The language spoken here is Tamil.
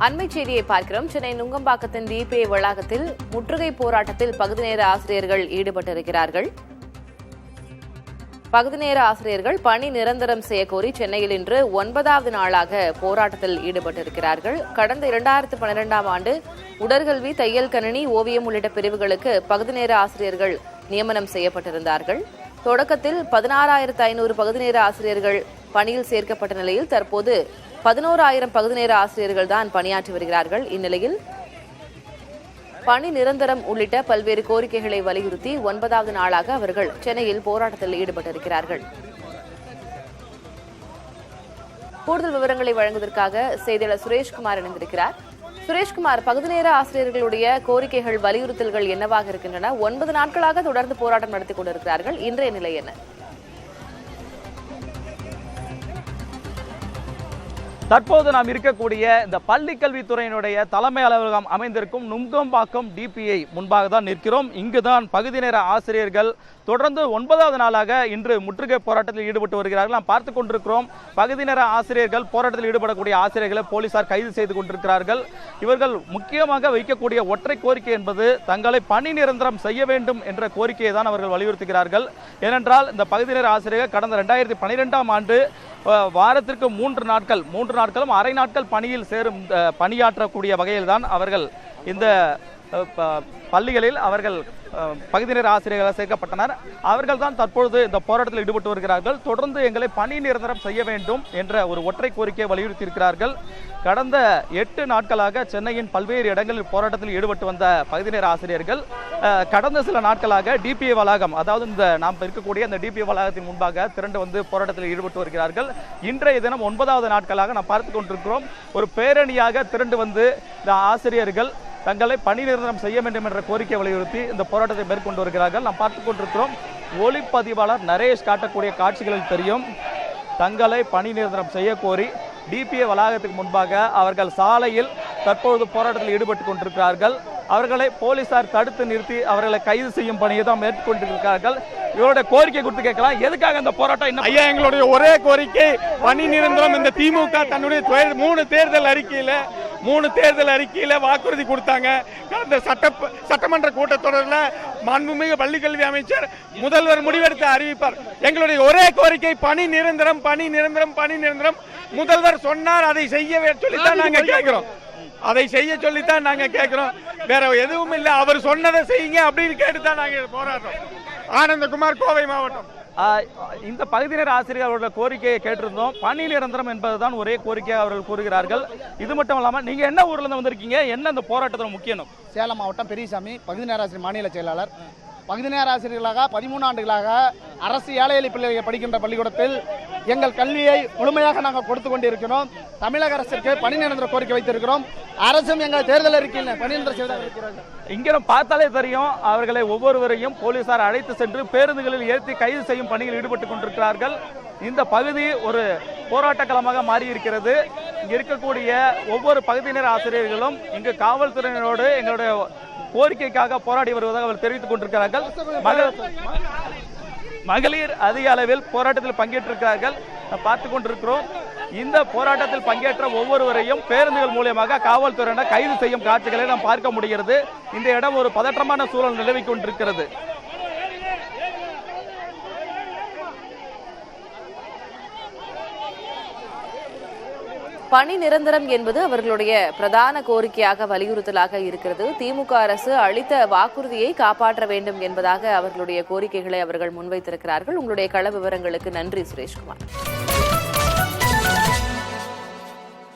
அண்மை செய்தியை பார்க்கிறோம். சென்னை நுங்கம்பாக்கத்தின் டிபிஐ வளாகத்தில் முற்றுகை போராட்டத்தில் பகுதி நேர ஆசிரியர்கள் ஈடுபட்டிருக்கிறார்கள். பகுதி நேர ஆசிரியர்கள் பணி நிரந்தரம் செய்யக்கோரி சென்னையில் இன்று 9வது நாளாக போராட்டத்தில் ஈடுபட்டிருக்கிறார்கள். கடந்த 2012ஆம் ஆண்டு உடற்கல்வி, தையல் கணினி, ஓவியம் உள்ளிட்ட பிரிவுகளுக்கு பகுதி நேர ஆசிரியர்கள் நியமனம் செய்யப்பட்டிருந்தார்கள். தொடக்கத்தில் 16,500 பகுதி நேர ஆசிரியர்கள் பணியில் சேர்க்கப்பட்ட நிலையில் தற்போது 11,000 பகுதி நேர ஆசிரியர்கள் தான் பணியாற்றி வருகிறார்கள். இந்நிலையில் பணி நிரந்தரம் உள்ளிட்ட பல்வேறு கோரிக்கைகளை வலியுறுத்தி 9வது நாளாக அவர்கள் சென்னையில் போராட்டத்தில் ஈடுபட்டிருக்கிறார்கள். கூடுதல் விவரங்களை வழங்குவதற்காக செய்தியாளர் சுரேஷ்குமார் இணைந்திருக்கிறார். சுரேஷ்குமார், பகுதி நேர ஆசிரியர்களுடைய கோரிக்கைகள், வலியுறுத்தல்கள் என்னவாக இருக்கின்றன? 9 நாட்களாக தொடர்ந்து போராட்டம் நடத்தி கொண்டிருக்கிறார்கள். இன்றைய நிலை என்ன? தற்போது நாம் இருக்கக்கூடிய இந்த பள்ளிக்கல்வித்துறையினுடைய தலைமை அலுவலகம் அமைந்திருக்கும் நுங்கம்பாக்கம் டிபிஐ முன்பாக தான் நிற்கிறோம். இங்குதான் பகுதி நேர ஆசிரியர்கள் தொடர்ந்து 9வது நாளாக இன்று முற்றுகை போராட்டத்தில் ஈடுபட்டு வருகிறார்கள். நாம் பார்த்துக் கொண்டிருக்கிறோம். பகுதி நேர ஆசிரியர்கள் போராட்டத்தில் ஈடுபடக்கூடிய ஆசிரியர்களை போலீசார் கைது செய்து கொண்டிருக்கிறார்கள். இவர்கள் முக்கியமாக வைக்கக்கூடிய ஒற்றை கோரிக்கை என்பது தங்களை பணி நிரந்தரம் செய்ய வேண்டும் என்ற கோரிக்கையை தான் அவர்கள் வலியுறுத்துகிறார்கள். ஏனென்றால் இந்த பகுதி நேர ஆசிரியர்கள் கடந்த 2012ஆம் ஆண்டு வாரத்திற்கு 3 நாட்களும் அரை நாட்கள் பணியில் பணியாற்றக்கூடிய வகையில் தான் அவர்கள் இந்த பள்ளிகளில் அவர்கள் பகுதி நேர ஆசிரியர்களாக சேர்க்கப்பட்டனர். அவர்கள் தான் தற்பொழுது இந்த போராட்டத்தில் ஈடுபட்டு வருகிறார்கள். தொடர்ந்து எங்களை பணி நிரந்தரம் செய்ய வேண்டும் என்ற ஒரு ஒற்றை கோரிக்கையை வலியுறுத்தி இருக்கிறார்கள். கடந்த 8 நாட்களாக சென்னையின் பல்வேறு இடங்களில் போராட்டத்தில் ஈடுபட்டு வந்த பகுதி நேர ஆசிரியர்கள் கடந்த சில நாட்களாக டிபிஐ வளாகம், அதாவது இந்த நாம் இருக்கக்கூடிய அந்த டிபிஐ வளாகத்தின் முன்பாக திரண்டு வந்து போராட்டத்தில் ஈடுபட்டு வருகிறார்கள். இன்றைய தினம் 9வது நாட்களாக நாம் பார்த்து கொண்டிருக்கிறோம். ஒரு பேரணியாக திரண்டு வந்து இந்த ஆசிரியர்கள் தங்களை பணி நிரந்தரம் செய்ய வேண்டும் என்ற கோரிக்கை வலியுறுத்தி இந்த போராட்டத்தை மேற்கொண்டு வருகிறார்கள். நாம் பார்த்துக் கொண்டிருக்கிறோம். ஒளிப்பதிவாளர் நரேஷ் காட்டக்கூடிய காட்சிகளில் தெரியும். தங்களை பணி நிரந்தரம் செய்ய கோரி டிபிஐ வளாகத்துக்கு முன்பாக அவர்கள் சாலையில் தற்பொழுது போராட்டத்தில் ஈடுபட்டுக் கொண்டிருக்கிறார்கள். அவர்களை போலீசார் தடுத்து நிறுத்தி அவர்களை கைது செய்யும் பணியை தான் மேற்கொண்டிருக்கிறார்கள். இவருடைய கோரிக்கை கொடுத்து கேட்கலாம், எதுக்காக இந்த போராட்டம்? ஐயா, எங்களுடைய ஒரே கோரிக்கை பணி நிரந்தரம். இந்த திமுக தன்னுடைய 3 தேர்தல் அறிக்கையில வாக்குறுதி கொடுத்தாங்க. கடந்த சட்டமன்ற கூட்டத்தொடரில் மாண்புமிகு பள்ளிக்கல்வி அமைச்சர் முதல்வர் முடிவெடுத்து அறிவிப்பார். எங்களுடைய ஒரே கோரிக்கை பணி நிரந்தரம். முதல்வர் சொன்னார், அதை செய்ய சொல்லித்தான் நாங்க கேட்கிறோம். வேற எதுவும் இல்லை. அவர் சொன்னதை செய்யுங்க அப்படின்னு கேட்டுதான் நாங்க போராடுறோம். ஆனந்தகுமார், கோவை மாவட்டம். இந்த பகுதி நேர ஆசிரியர்களோட கோரிக்கையை கேட்டிருந்தோம். பணி நிரந்தரம் என்பதுதான் ஒரே கோரிக்கையாக அவர்கள் கூறுகிறார்கள். இது மட்டும் இல்லாமல் நீங்க என்ன ஊர்ல இருந்து வந்திருக்கீங்க? என்ன இந்த போராட்டத்தில் முக்கியம்? சேலம் மாவட்டம் பெரியசாமி, பகுதி நேர ஆசிரியர் மாநில செயலாளர். பகுதி நேர ஆசிரியர்களாக 13 ஆண்டுகளாக அரசு ஏழை எளிய பிள்ளைகள் படிக்கின்ற பள்ளிக்கூடத்தில் எங்கள் கல்வியை முழுமையாக நாங்கள் கொடுத்து கொண்டிருக்கிறோம். தமிழக அரசிற்கு பணி நிரந்தர கோரிக்கை வைத்திருக்கிறோம். அரசும் எங்கள் தேர்தல் அறிக்கையில் பணி நிரந்தர செய்திருக்கிறார்கள். இங்கே பார்த்தாலே தெரியும், அவர்களை ஒவ்வொருவரையும் போலீசார் அழைத்து சென்று பேருந்துகளில் ஏற்றி கைது செய்யும் பணியில் ஈடுபட்டுக் கொண்டிருக்கிறார்கள். இந்த பகுதி ஒரு போராட்ட களமாக மாறி இருக்கிறது. இங்க இருக்கக்கூடிய ஒவ்வொரு பகுதி நேர ஆசிரியர்களும் இங்கு காவல்துறையினரோடு எங்களுடைய கோரிக்கைக்காக போராடி வருவதாக அவர் தெரிவித்துக் கொண்டிருக்கிறார்கள். மகளிர் அதிக அளவில் போராட்டத்தில் பங்கேற்றிருக்கிறார்கள். பார்த்துக் கொண்டிருக்கிறோம். இந்த போராட்டத்தில் பங்கேற்ற ஒவ்வொருவரையும் பேருந்துகள் மூலமாக காவல்துறையினர் கைது செய்யும் காட்சிகளை நாம் பார்க்க முடிகிறது. இந்த இடம் ஒரு பதற்றமான சூழல் நிலவிக் கொண்டிருக்கிறது. பணி நிரந்தரம் என்பது அவர்களுடைய பிரதான கோரிக்கையாக, வலியுறுத்தலாக இருக்கிறது. திமுக அரசு அளித்த வாக்குறுதியை காப்பாற்ற வேண்டும் என்பதாக அவர்களுடைய கோரிக்கைகளை அவர்கள் முன்வைத்திருக்கிறார்கள். உங்களுடைய கள விவரங்களுக்கு நன்றி சுரேஷ்குமார்.